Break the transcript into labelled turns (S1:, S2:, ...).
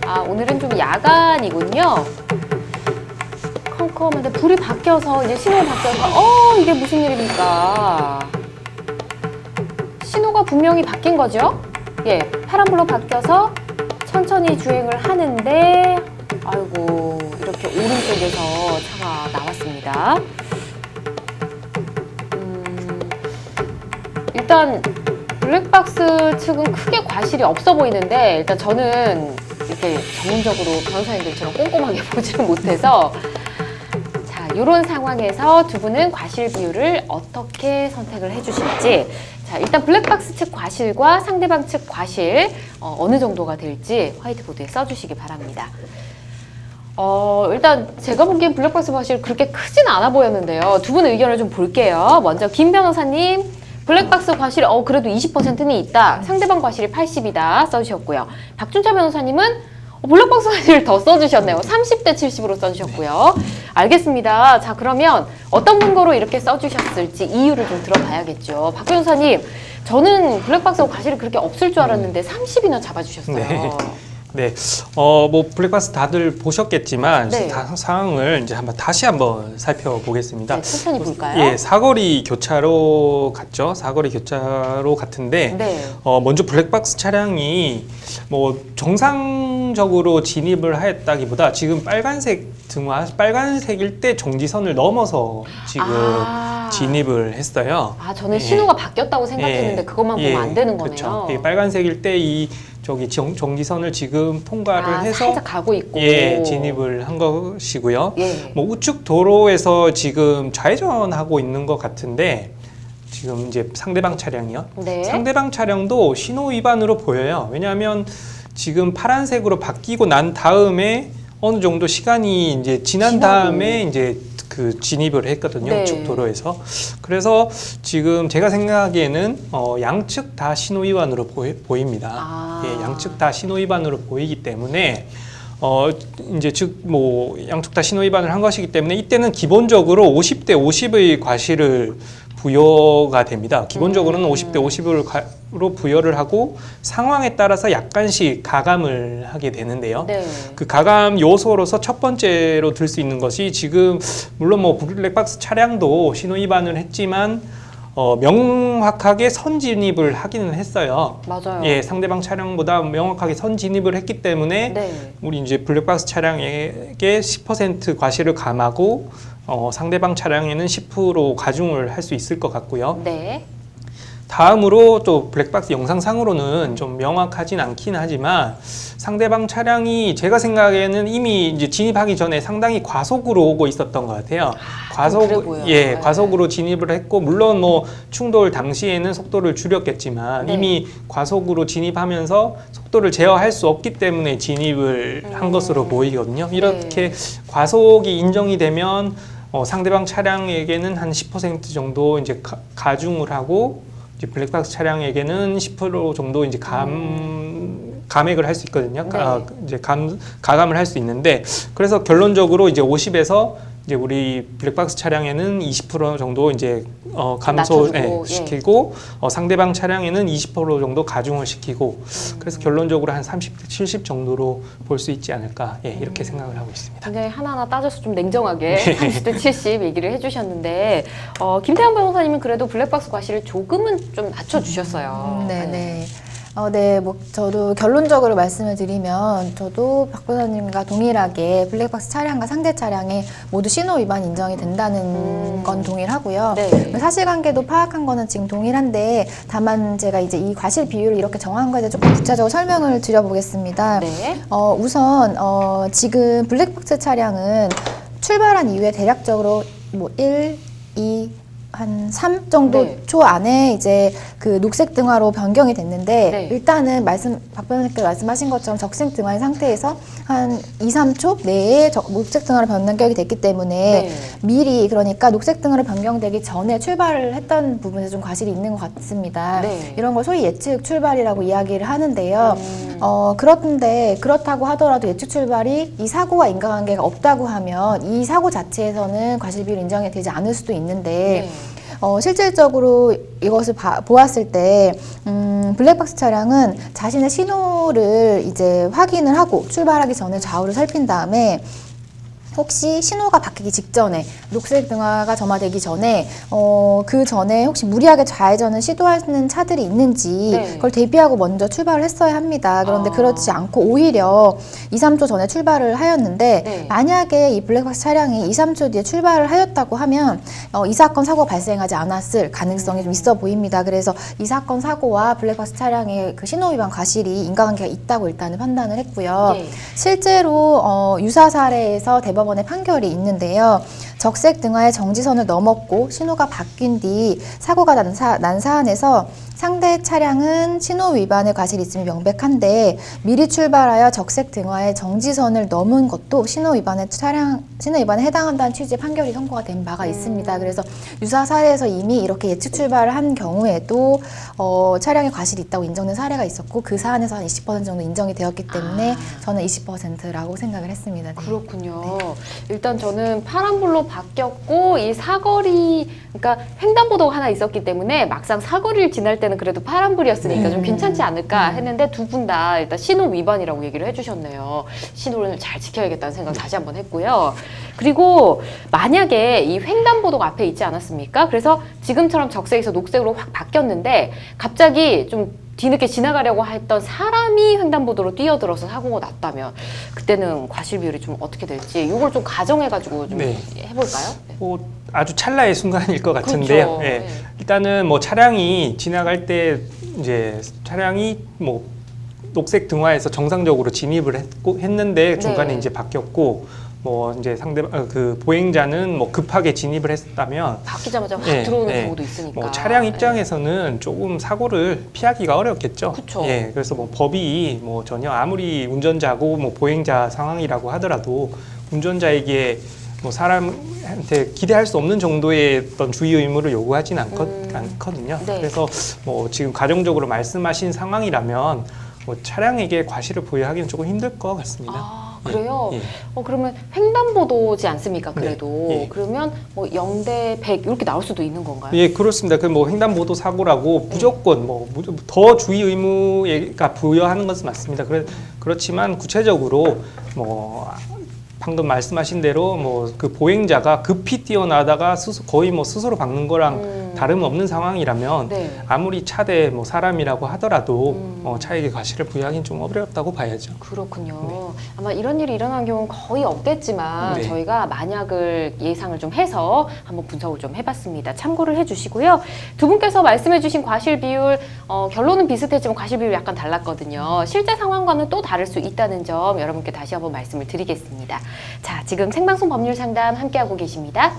S1: 아, 오늘은 좀 야간이군요. 컴컴한데 불이 바뀌어서 이제 신호가 바뀌어서 이게 무슨 일입니까? 신호가 분명히 바뀐 거죠? 예, 파란불로 바뀌어서 천천히 주행을 하는데 아이고 이렇게 오른쪽에서 차가 나왔습니다. 일단 블랙박스 측은 크게 과실이 없어 보이는데 일단 저는 이렇게 전문적으로 변호사님들처럼 꼼꼼하게 보지를 못해서 자, 이런 상황에서 두 분은 과실 비율을 어떻게 선택을 해주실지 자, 일단 블랙박스 측 과실과 상대방 측 과실 어느 정도가 될지 화이트보드에 써주시기 바랍니다. 일단 제가 보기엔 블랙박스 과실 그렇게 크진 않아 보였는데요. 두 분의 의견을 좀 볼게요. 먼저 김 변호사님 블랙박스 과실 그래도 20%는 있다. 상대방 과실이 80이다 써주셨고요. 박준차 변호사님은 블랙박스 과실을 더 써주셨네요. 30대 70으로 써주셨고요. 알겠습니다. 자, 그러면 어떤 근거로 이렇게 써주셨을지 이유를 좀 들어봐야겠죠. 박 변호사님, 저는 블랙박스 과실이 그렇게 없을 줄 알았는데 30이나 잡아주셨어요.
S2: 네. 네, 뭐 블랙박스 다들 보셨겠지만
S1: 네.
S2: 상황을 이제 다시 한번 살펴보겠습니다.
S1: 네, 천천히 볼까요?
S2: 예, 사거리 교차로 같죠. 사거리 교차로 같은데
S1: 네.
S2: 먼저 블랙박스 차량이 뭐 정상적으로 진입을 하였다기보다 지금 빨간색 등화, 빨간색일 때 정지선을 넘어서 지금 진입을 했어요.
S1: 아, 저는
S2: 예.
S1: 신호가 바뀌었다고 생각했는데 그것만 보면 안 되는 거네요.
S2: 그렇죠. 예, 빨간색일 때 저기 정지선을 지금 통과를 해서
S1: 살짝 가고 있고
S2: 진입을 한 것이고요.
S1: 예.
S2: 뭐 우측 도로에서 지금 좌회전하고 있는 것 같은데 지금 이제 상대방 차량이요.
S1: 네.
S2: 상대방 차량도 신호 위반으로 보여요. 왜냐하면 지금 파란색으로 바뀌고 난 다음에 어느 정도 시간이 이제 지난 다음에 이제 그 진입을 했거든요.
S1: 네.
S2: 우측 도로에서. 그래서 지금 제가 생각하기에는 양측 다 신호 위반으로 보입니다. 예, 양측 다 신호 위반으로 보이기 때문에 이제 즉 뭐 양측 다 신호 위반을 한 것이기 때문에 이때는 기본적으로 50대 50의 과실을 부여가 됩니다. 기본적으로는 50대 50으로 부여를 하고 상황에 따라서 약간씩 가감을 하게 되는데요.
S1: 네.
S2: 그 가감 요소로서 첫 번째로 들 수 있는 것이 지금 물론 뭐 블랙박스 차량도 신호 위반을 했지만 명확하게 선진입을 하기는 했어요.
S1: 맞아요.
S2: 예, 상대방 차량보다 명확하게 선진입을 했기 때문에
S1: 네.
S2: 우리 이제 블랙박스 차량에게 10% 과실을 감하고 상대방 차량에는 10% 가중을 할 수 있을 것 같고요.
S1: 네.
S2: 다음으로 또 블랙박스 영상상으로는 좀 명확하진 않긴 하지만 상대방 차량이 제가 생각에는 이미 이제 진입하기 전에 상당히 과속으로 오고 있었던 것 같아요. 과속으로 진입을 했고 물론 뭐 충돌 당시에는 속도를 줄였겠지만 이미 과속으로 진입하면서 속도를 제어할 수 없기 때문에 진입을 한 것으로 보이거든요. 이렇게 과속이 인정이 되면 상대방 차량에게는 한 10% 정도 이제 가중을 하고 이제 블랙박스 차량에게는 10% 정도 이제 감액을 할 수 있거든요.
S1: 네.
S2: 이제 가감을 할 수 있는데 그래서 결론적으로 이제 50에서 이제 우리 블랙박스 차량에는 20% 정도 이제 시키고 상대방 차량에는 20% 정도 가중을 시키고 그래서 결론적으로 한 30대 70 정도로 볼 수 있지 않을까 이렇게 생각을 하고 있습니다.
S1: 굉장히 하나하나 따져서 좀 냉정하게 30대 70 얘기를 해주셨는데 김태형 변호사님은 그래도 블랙박스 과실을 조금은 좀 낮춰주셨어요.
S3: 네네. 네, 뭐 저도 결론적으로 말씀을 드리면 저도 박 변호사님과 동일하게 블랙박스 차량과 상대 차량에 모두 신호 위반 인정이 된다는 건 동일하고요.
S1: 네.
S3: 사실관계도 파악한 거는 지금 동일한데 다만 제가 이제 이 과실 비율을 이렇게 정한 거에 대해 조금 구체적으로 설명을 드려보겠습니다.
S1: 네.
S3: 우선 지금 블랙박스 차량은 출발한 이후에 대략적으로 뭐 1, 2, 한 3 정도 초 안에 이제 그 녹색 등화로 변경이 됐는데 일단은 박 변호사님께서 말씀하신 것처럼 적색 등화인 상태에서 한 2, 3초 내에 녹색 등화로 변경이 됐기 때문에 미리 그러니까 녹색 등화로 변경되기 전에 출발을 했던 부분에서 좀 과실이 있는 것 같습니다. 이런 걸 소위 예측 출발이라고 이야기를 하는데요. 그런데 그렇다고 하더라도 예측 출발이 이 사고와 인과관계가 없다고 하면 이 사고 자체에서는 과실 비율 인정이 되지 않을 수도 있는데 실질적으로 이것을 보았을 때 블랙박스 차량은 자신의 신호를 이제 확인을 하고 출발하기 전에 좌우를 살핀 다음에 혹시 신호가 바뀌기 직전에 녹색 등화가 점화되기 전에 그 전에 혹시 무리하게 좌회전을 시도하는 차들이 있는지
S1: 네.
S3: 그걸 대비하고 먼저 출발을 했어야 합니다. 그런데
S1: 아.
S3: 그렇지 않고 오히려 2, 3초 전에 출발을 하였는데
S1: 네.
S3: 만약에 이 블랙박스 차량이 2, 3초 뒤에 출발을 하였다고 하면 이 사건 사고가 발생하지 않았을 가능성이 좀 있어 보입니다. 그래서 이 사건 사고와 블랙박스 차량의 그 신호 위반 과실이 인과관계가 있다고 일단은 판단을 했고요.
S1: 네.
S3: 실제로 유사 사례에서 대법원의 판결이 있는데요. 적색 등화의 정지선을 넘었고 신호가 바뀐 뒤 사고가 난 사안에서 상대 차량은 신호 위반의 과실이 있음이 명백한데 미리 출발하여 적색 등화의 정지선을 넘은 것도 신호 위반에 해당한다는 취지의 판결이 선고가 된 바가 있습니다. 그래서 유사 사례에서 이미 이렇게 예측 출발을 한 경우에도 차량의 과실이 있다고 인정된 사례가 있었고 그 사안에서 한 20% 정도 인정이 되었기 때문에 저는 20%라고 생각을 했습니다. 네.
S1: 그렇군요. 일단 저는 파란불로 바뀌었고 이 사거리 그러니까 횡단보도가 하나 있었기 때문에 막상 사거리를 지날 때는 그래도 파란불이었으니까 좀 괜찮지 않을까 했는데 두 분 다 일단 신호 위반이라고 얘기를 해주셨네요. 신호를 잘 지켜야겠다는 생각 다시 한번 했고요. 그리고 만약에 이 횡단보도가 앞에 있지 않았습니까? 그래서 지금처럼 적색에서 녹색으로 확 바뀌었는데 갑자기 좀 뒤늦게 지나가려고 했던 사람이 횡단보도로 뛰어들어서 사고가 났다면 그때는 과실 비율이 좀 어떻게 될지 이걸 좀 가정해가지고 좀
S2: 네.
S1: 해볼까요? 네.
S2: 뭐 아주 찰나의 순간일 것 같은데요.
S1: 그렇죠.
S2: 예.
S1: 네.
S2: 일단은 뭐 차량이 지나갈 때 이제 차량이 뭐 녹색 등화에서 정상적으로 진입을 했는데 중간에
S1: 네.
S2: 이제 바뀌었고 뭐 이제 그 보행자는 뭐 급하게 진입을 했다면
S1: 바뀌자마자 확
S2: 예,
S1: 들어오는
S2: 예.
S1: 경우도 있으니까.
S2: 뭐 차량 입장에서는 조금 사고를 피하기가 어렵겠죠.
S1: 그쵸.
S2: 예, 그래서 뭐 법이 뭐 전혀 아무리 운전자고 뭐 보행자 상황이라고 하더라도 운전자에게 뭐 사람한테 기대할 수 없는 정도의 어떤 주의 의무를 요구하지는 않거든요.
S1: 네.
S2: 그래서 뭐 지금 가정적으로 말씀하신 상황이라면 뭐 차량에게 과실을 부여하기는 조금 힘들 것 같습니다.
S1: 아, 그래요?
S2: 예, 예.
S1: 그러면 횡단보도지 않습니까?
S2: 네,
S1: 그래도.
S2: 예.
S1: 그러면 뭐 0대 100 이렇게 나올 수도 있는 건가요?
S2: 예, 그렇습니다. 그 뭐 횡단보도 사고라고 무조건 뭐 더 주의 의무가 부여하는 것은 맞습니다. 그렇지만 구체적으로 뭐 방금 말씀하신 대로 뭐 그 보행자가 급히 뛰어나다가 거의 뭐 스스로 박는 거랑 다름없는 상황이라면
S1: 네.
S2: 아무리 차대 뭐 사람이라고 하더라도 차에게 과실을 부여하기는 좀 어렵다고 봐야죠.
S1: 그렇군요. 아마 이런 일이 일어난 경우는 거의 없겠지만
S2: 네.
S1: 저희가 만약을 예상을 좀 해서 한번 분석을 좀 해봤습니다. 참고를 해주시고요. 두 분께서 말씀해주신 과실 비율 결론은 비슷했지만 과실 비율이 약간 달랐거든요. 실제 상황과는 또 다를 수 있다는 점 여러분께 다시 한번 말씀을 드리겠습니다. 자, 지금 생방송 법률 상담 함께하고 계십니다.